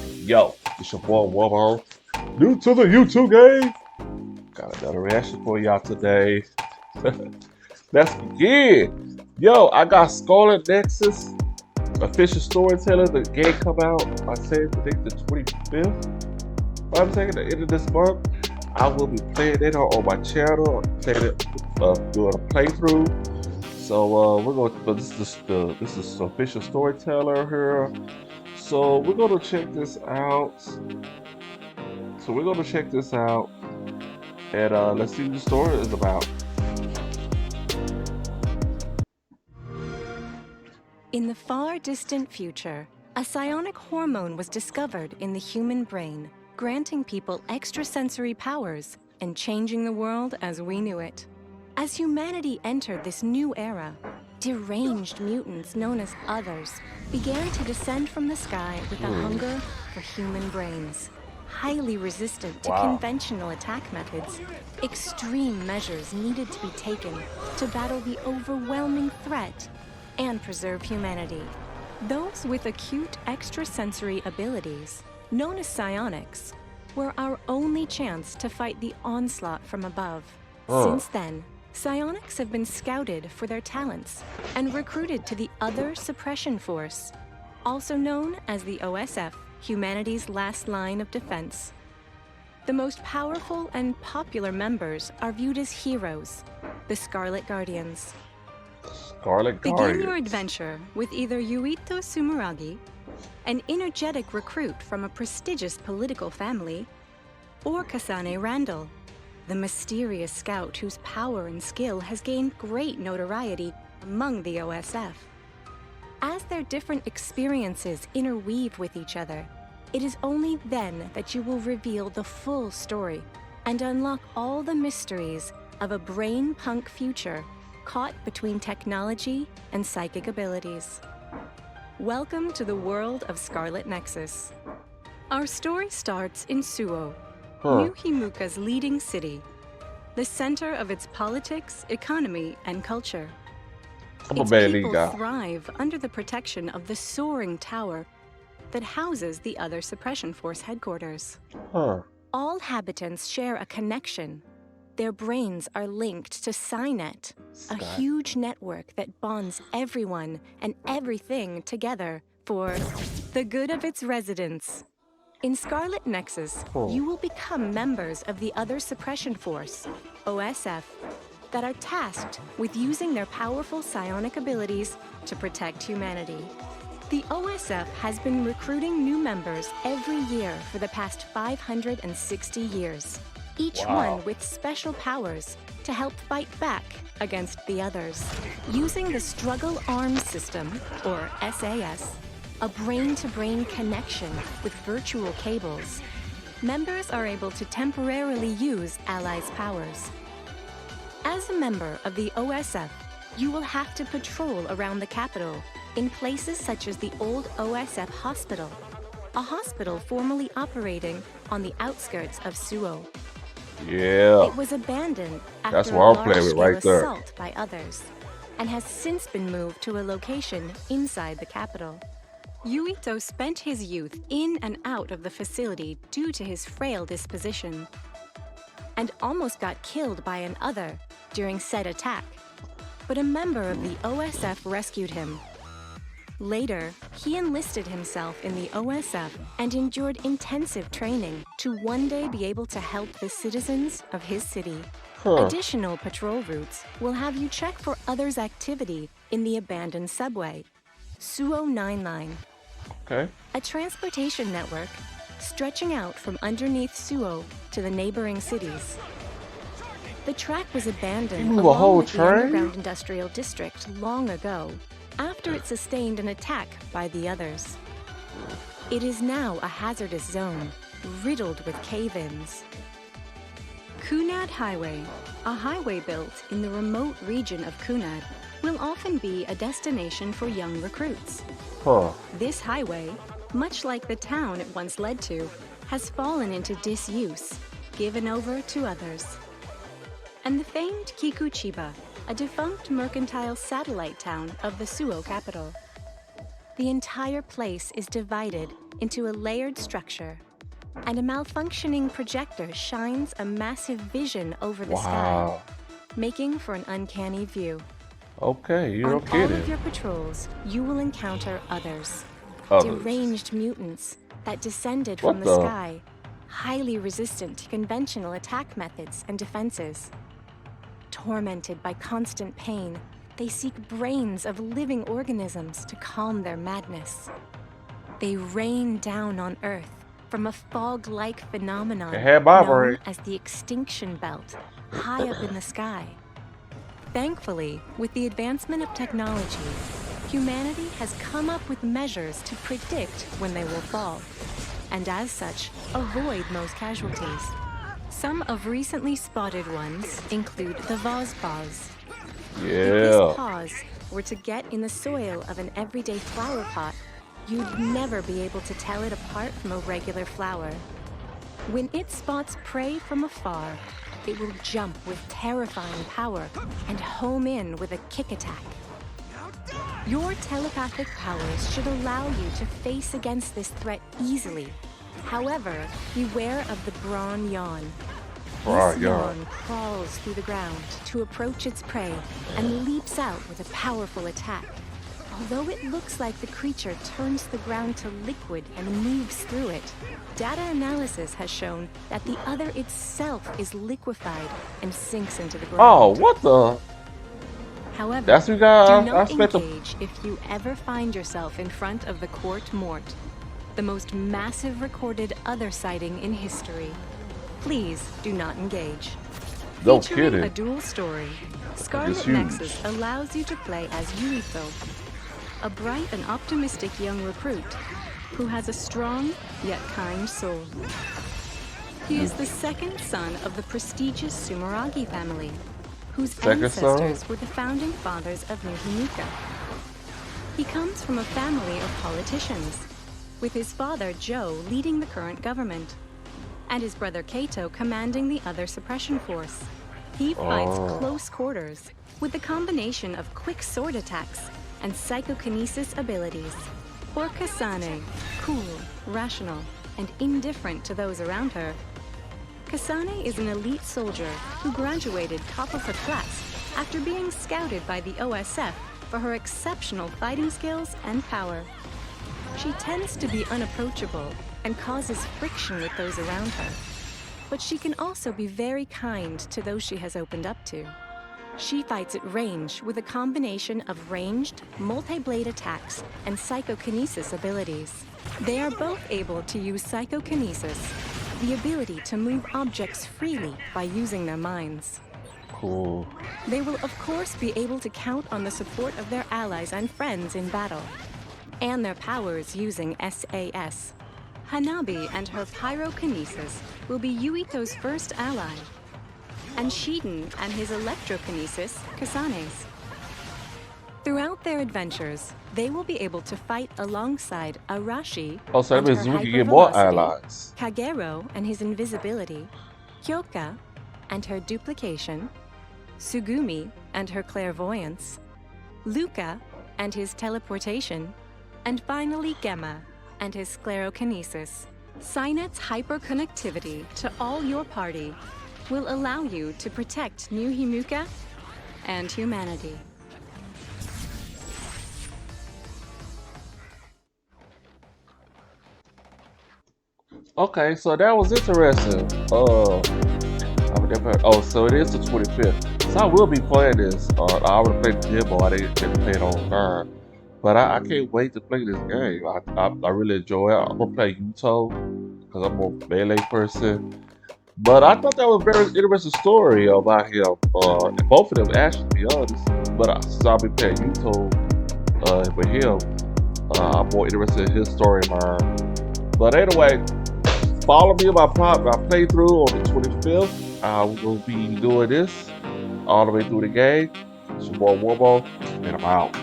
Yo, it's your boy Wubbo. New to the YouTube game. Got another reaction for y'all today. Let's begin. Yo, I got Scarlet Nexus, official storyteller. The game come out, I said, I think the 25th. If I'm saying the end of this month, I will be playing it on my channel, playing it, doing a playthrough. So we're going. But this is the official storyteller here. So we're gonna check this out. And let's see what the story is about. In the far distant future, a psionic hormone was discovered in the human brain, granting people extrasensory powers and changing the world as we knew it. As humanity entered this new era, deranged mutants known as Others began to descend from the sky with a hunger for human brains. Highly resistant to conventional attack methods, extreme measures needed to be taken to battle the overwhelming threat and preserve humanity. Those with acute extrasensory abilities, known as psionics, were our only chance to fight the onslaught from above. Since then, psionics have been scouted for their talents and recruited to the Other Suppression Force, also known as the OSF, humanity's last line of defense. The most powerful and popular members are viewed as heroes, the Scarlet Guardians. Begin your adventure with either Yuito Sumeragi, an energetic recruit from a prestigious political family, or Kasane Randall, the mysterious scout whose power and skill has gained great notoriety among the OSF. As their different experiences interweave with each other, it is only then that you will reveal the full story and unlock all the mysteries of a brain-punk future caught between technology and psychic abilities. Welcome to the world of Scarlet Nexus. Our story starts in Suo, New Himuka's leading city, the center of its politics, economy, and culture. Its people thrive under the protection of the soaring tower that houses the Other Suppression Force headquarters. All habitants share a connection. Their brains are linked to Skynet, a huge network that bonds everyone and everything together for the good of its residents. In Scarlet Nexus, you will become members of the Other Suppression Force, OSF, that are tasked with using their powerful psionic abilities to protect humanity. The OSF has been recruiting new members every year for the past 560 years, each one with special powers to help fight back against the others. Using the Struggle Arms System, or SAS, a brain-to-brain connection with virtual cables, members are able to temporarily use allies' powers. As a member of the OSF, you will have to patrol around the capital in places such as the old OSF hospital, a hospital formerly operating on the outskirts of Suo. Yeah. It was abandoned after a large-scale assault by Others, and has since been moved to a location inside the capital. Yuito spent his youth in and out of the facility due to his frail disposition, and almost got killed by an Other during said attack, but a member of the OSF rescued him. Later, he enlisted himself in the OSF and endured intensive training to one day be able to help the citizens of his city. Additional patrol routes will have you check for Others' activity in the abandoned subway, Suo 9 Line. A transportation network stretching out from underneath Suo to the neighboring cities. The track was abandoned along with the underground industrial district long ago, after it sustained an attack by the Others. It is now a hazardous zone, riddled with cave-ins. Kunad Highway, a highway built in the remote region of Kunad, will often be a destination for young recruits. This highway, much like the town it once led to, has fallen into disuse, given over to Others. And the famed Kikuchiba, a defunct mercantile satellite town of the Suo capital. The entire place is divided into a layered structure, and a malfunctioning projector shines a massive vision over the sky, Wow. making for an uncanny view. Okay, you're On no all kidding. of your patrols, you will encounter others. Others. Deranged mutants that descended What from the the? sky, highly resistant to conventional attack methods and defenses. Tormented by constant pain, they seek brains of living organisms to calm their madness. They rain down on Earth from a fog-like phenomenon It had my known brain. as the extinction belt, high up in the sky. Thankfully, with the advancement of technology, humanity has come up with measures to predict when they will fall, and as such, avoid most casualties. Some of recently spotted ones include the vase paws. If this Yeah. pause were to get in the soil of an everyday flower pot, you'd never be able to tell it apart from a regular flower. When it spots prey from afar, it will jump with terrifying power and home in with a kick attack. Your telepathic powers should allow you to face against this threat easily. However, beware of the brawn yawn. Right, This yeah. yawn crawls through the ground to approach its prey and leaps out with a powerful attack. Although it looks like the creature turns the ground to liquid and moves through it, data analysis has shown that the other itself is liquefied and sinks into the ground. Oh, what the? However, That's what you do got. I not spent the. engage if you ever find yourself in front of the Court Mort, the most massive recorded other sighting in history. Please do not engage. No Featuring kidding. a dual story, Scarlet huge. Nexus allows you to play as Yuito, a bright and optimistic young recruit who has a strong yet kind soul. He is the second son of the prestigious Sumeragi family, whose Second son? ancestors were the founding fathers of New Himuka. He comes from a family of politicians, with his father Joe leading the current government, and his brother Kato commanding the other suppression force. He fights close quarters with a combination of quick sword attacks and psychokinesis abilities. For Kasane, cool, rational, and indifferent to those around her, Kasane is an elite soldier who graduated top of her class after being scouted by the OSF for her exceptional fighting skills and power. She tends to be unapproachable and causes friction with those around her, but she can also be very kind to those she has opened up to. She fights at range with a combination of ranged, multi-blade attacks and psychokinesis abilities. They are both able to use psychokinesis, the ability to move objects freely by using their minds. Cool. They will of course be able to count on the support of their allies and friends in battle, and their powers using SAS. Hanabi and her pyrokinesis will be Yuito's first ally, and Shiden and his electrokinesis, Kasane's. Throughout their adventures, they will be able to fight alongside Arashi Oh, so that and means her we can get more hypervelocity, allies. Kagero and his invisibility, Hyoka and her duplication, Sugumi and her clairvoyance, Luca and his teleportation, and finally Gemma and his sclerokinesis. Synet's hyperconnectivity to all your party will allow you to protect New Himuka and humanity. Okay, so that was interesting. So it is the 25th. So I will be playing this. I already played the demo. I didn't play it online. But I can't wait to play this game. I really enjoy it. I'm gonna play Yuto because I'm a melee person. But I thought that was a very interesting story about him. Both of them actually, to be honest. But since I'll be playing Yuto with him, I'm more interested in his storyline. But anyway, follow me on my playthrough on the 25th. I will be doing this all the way through the game. It's your boy Warbo, and I'm out.